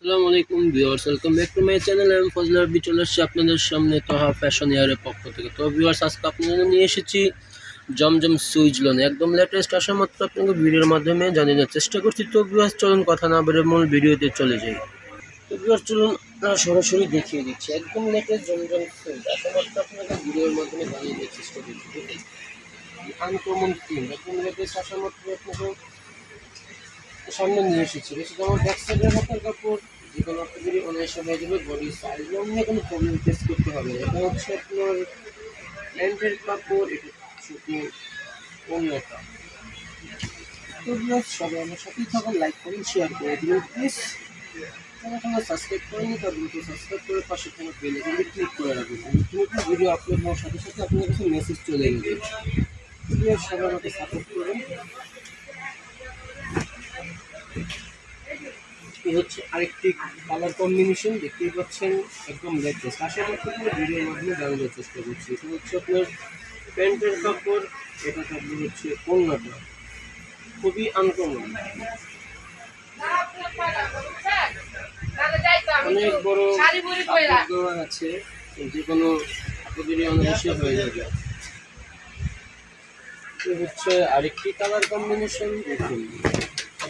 আসসালামু আলাইকুম viewers, welcome back to my channel. আমি ফজল আরবি চলে এসেছি আপনাদের সামনে তোহা ফ্যাশন ইয়ারের পক্ষ থেকে। তো ভিউয়ার্স, আজকে আপনাদের জন্য নিয়ে এসেছি জমজম সুইচ লোন, একদম লেটেস্ট আসা মাত্র আপনাকে ভিডিওর মাধ্যমে জানিয়ে দেওয়ার চেষ্টা করছি। তো ভিউয়ার্স, চলুন কথা না বেরিয়ে মূল ভিডিওতে চলে যাই। তো ভিউয়ার্স, চলুন সরাসরি দেখিয়ে দিচ্ছি একদম লেটেস্ট জমজম সুইচ আসা মাত্র আপনাকে ভিডিওর মাধ্যমে জানিয়ে দেওয়ার চেষ্টা করছি। আনকমন থিম একদম লেটেস্ট আসা মাত্র আপনাকে সামনে নিয়ে এসেছি। বেশি আমার ব্যাক সাইডের হাতের কাপড় যে কোনো আপনাদেরই অনায়াসে হয়ে যাবে। বডি সাইজ নিয়ে কোনো প্রবলেম ফেস করতে হবে না। এটা হচ্ছে আপনার প্যান্টের কাপড়, এটা হচ্ছে আপনার অন্যটা। তো সবাই আমার সাথেই থাকুন, লাইক করুন, শেয়ার করে দিন প্লিজ। যারা সাবস্ক্রাইব করেনি তারা দ্রুত সাবস্ক্রাইব করে পাশে থাকা বেল আইকনটি ক্লিক করে রাখবেন। নতুন ভিডিও আপলোড হওয়ার সাথে সাথে আপনার কাছে মেসেজ চলে যাবে। সবাই আমাকে সাপোর্ট করুন। এই হচ্ছে আরেকটি কালার কম্বিনেশন, দেখতেই পাচ্ছেন একদম লেটেস্ট। আশা করছি ভিডিওর মাধ্যমে জানানোর চেষ্টা করছি। এটা হচ্ছে আপনার প্যান্টের কাপড়, এটা থাকবে হচ্ছে ওড়নাটা, খুবই আনকমন, অনেক বড় দেওয়া আছে, যে কোনো আপনাদেরই অনায়াসে হয়ে যাবে। হচ্ছে আরেকটি কালার কম্বিনেশন, দেখুন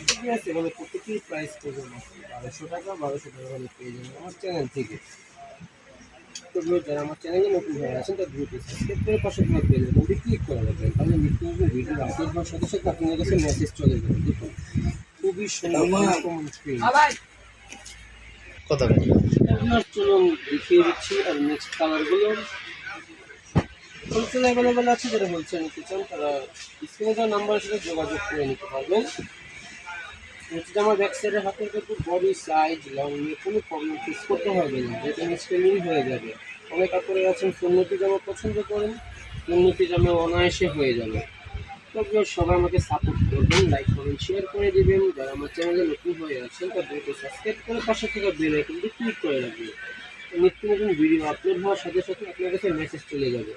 ঠিক আছে। মানে প্রত্যেকটি প্রাইস করবে 1200 টাকা। 1200 টাকা হলে পেয়ে যাবেন আমার চ্যানেল থেকে। তো যারা আমার চ্যানেলে নতুন হয়ে আছেন তার দ্রুত সাবস্ক্রাইব করে পাশে থাকা বেল আইকনটি ক্লিক করে রাখবেন, তাহলে নিত্য নতুন ভিডিও আপলোড হওয়ার সাথে সাথে আপনাদের কাছে মেসেজ চলে যাবে। দেখুন খুবই সুন্দর কথা বলি। চলুন দেখিয়ে দিচ্ছি। আর নেক্সট কালারগুলো হোলসেল অ্যাভেলেবেল আছে। যারা হোলসেল নিতে চান তারা স্ক্রিনে দেওয়া নাম্বারের সাথে যোগাযোগ করে নিতে পারবেন। হচ্ছে আমার ব্যাক সাইডের হাতের কাপড়, বডি সাইজ লং নিয়ে কোনো প্রবলেম ফেস করতে হবে না, যেটা ইনস্ট্যান্টলি হয়ে যাবে। অনেক কাপড়ে আছেন সুন্নতি জামা পছন্দ করেন, সুন্নতি জামা অনায়াসে হয়ে যাবে। তো সবাই আমাকে সাপোর্ট করবেন, লাইক করুন, শেয়ার করে দিবেন। যারা আমার চ্যানেলে নতুন হয়ে আছেন তার দ্রুত সাবস্ক্রাইব করে পাশে থাকা বেল আইকনটি ক্লিক করে রাখবেন। নিত্য নতুন ভিডিও আপলোড হওয়ার সাথে সাথে আপনার কাছে মেসেজ চলে যাবে।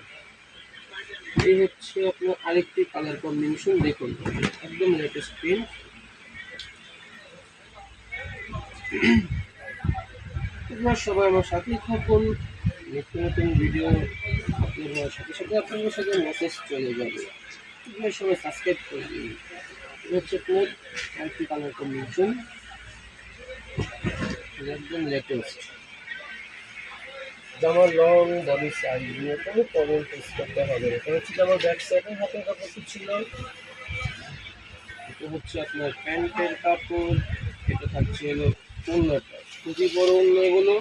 এই হচ্ছে আপনার আরেকটি কালার কম্বিনেশন, দেখুন একদম লেটেস্ট প্রিন্ট। সবাই আমার সাথেই থাকুন, নিত্য নতুন ভিডিও আপলোড হওয়ার সাথে সাথে আপনাদের সাথে মেসেজ চলে যাবে। সবাই সাবস্ক্রাইব করে দিন। হচ্ছে আপনার আরেকটি কালার কম্বিনেশন, একদম লেটেস্ট। জামার লং বডি সাইজ নিয়ে কোনো প্রবলেম ফেস করতে হবে। এটা হচ্ছে জামার ব্যাক সাইডের হাতের কাপড়টি ছিল। এটা হচ্ছে আপনার প্যান্টের কাপড়, এটা থাকছে হলো ওড়নাটা, খুবই বড় ওড়না, এগুলো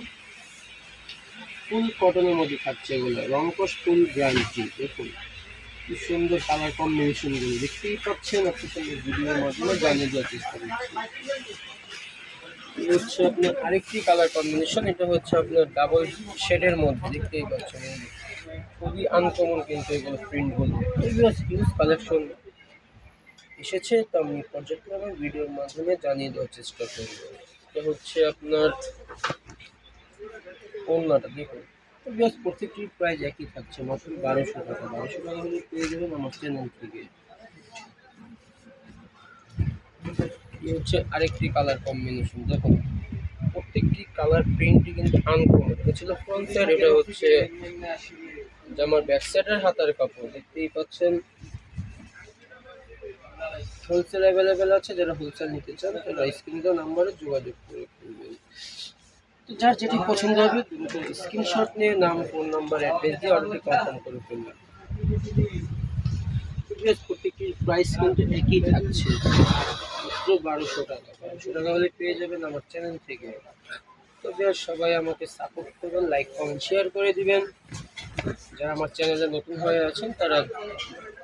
ফুল কটনের মধ্যে থাকছে। এগুলো রংকশ ফুল গ্যারান্টি। দেখুন কি সুন্দর কালার কম্বিনেশনগুলো দেখতেই পাচ্ছেন। আপনার সঙ্গে ভিডিওর মাধ্যমে জানিয়ে দেওয়ার চেষ্টা করছি। হচ্ছে আপনার আরেকটি কালার কম্বিনেশন, এটা হচ্ছে আপনার ডাবল শেডের মধ্যে, দেখতেই পাচ্ছেন খুবই আনকমন কিন্তু এগুলো প্রিন্টগুলো। এগুলো হিউজ কালেকশন এসেছে, তো আমি পর্যায়ক্রমে ভিডিওর মাধ্যমে জানিয়ে দেওয়ার চেষ্টা করব। এটা হচ্ছে আপনার ওড়নাটা, দেখুন প্রত্যেকটি প্রাইস একই থাকছে, মাত্র 1200 টাকা। 1200 টাকা হলে পেয়ে যাবেন আমার চ্যানেল থেকে। এই হচ্ছে আরেকটি কালার কম্বিনেশন, দেখুন প্রত্যেকটি কালার প্রিন্টই কিন্তু আনকমন। এটা ছিল ফ্রন্ট সাইড, এটা হচ্ছে জামার ব্যাক সাইডের হাতার কাপড়, দেখতেই পাচ্ছেন। হোলসেল অ্যাভেলেবেল আছে। যারা হোলসেল নিতে চান তারা স্ক্রিনে দেওয়া নাম্বারে যোগাযোগ করে ফেলবেন। তো যার যেটি পছন্দ হবে দ্রুত স্ক্রিনশট নিয়ে নাম, ফোন নাম্বার, অ্যাড্রেস দিয়ে অর্ডারটি কনফার্ম করে ফেলবেন। প্রত্যেকটি প্রাইস কিন্তু একই থাকছে, মাত্র 1200 টাকা। 1200 টাকা হলে পেয়ে যাবেন আমার চ্যানেল থেকে। তবে সবাই আমাকে সাপোর্ট করবেন, লাইক কমেন্ট শেয়ার করে দিবেন। যারা আমার চ্যানেলে নতুন হয়ে আছেন তারা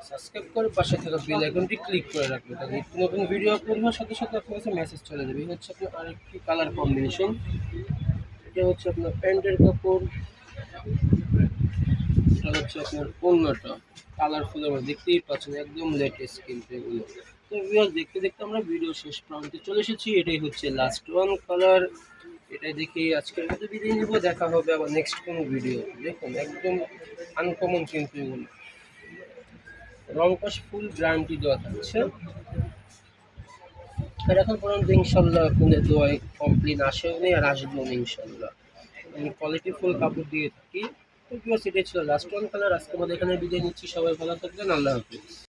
সাবস্ক্রাইব করে পাশে থাকা বেল আইকনটি ক্লিক করে রাখবেন, তাহলে নিত্য নতুন ভিডিও আপলোড হওয়ার সাথে সাথে আপনার কাছে মেসেজ চলে যাবে। এই হচ্ছে আপনার আরেকটি কালার কম্বিনেশন, এটা হচ্ছে আপনার প্যান্টের কাপড়, এটা হচ্ছে আপনার ওড়নাটা কালারফুলের মধ্যে, দেখতেই পাচ্ছেন একদম লেটেস্ট কিন্তু এগুলো। তো ভিউয়ার্স, দেখতে দেখতে আমরা ভিডিও শেষ প্রান্তে চলে এসেছি। এটাই হচ্ছে লাস্ট ওয়ান কালার। এটাই দেখে আজকের মতো বিদায় নিব। দেখা হবে আবার নেক্সট কোনো ভিডিও। দেখুন একদম আনকমন কিন্তু এগুলো, রংকশ ফুল গ্যারান্টি দেওয়া থাকছে। আর এখন পর্যন্ত ইনশাল্লাহ আপনাদের দোয়ায় কমপ্লেন আসেও নেই আর আসবেও না ইনশাল্লাহ। আমি কোয়ালিটি ফুল কাপড় দিয়ে থাকি। তো ভিউয়ার্স, এটাই ছিল লাস্ট ওয়ান কালার। আজকে আমাদের এখানে বিদায় নিচ্ছি। সবাই ভালো থাকবেন। আল্লাহ হাফিজ।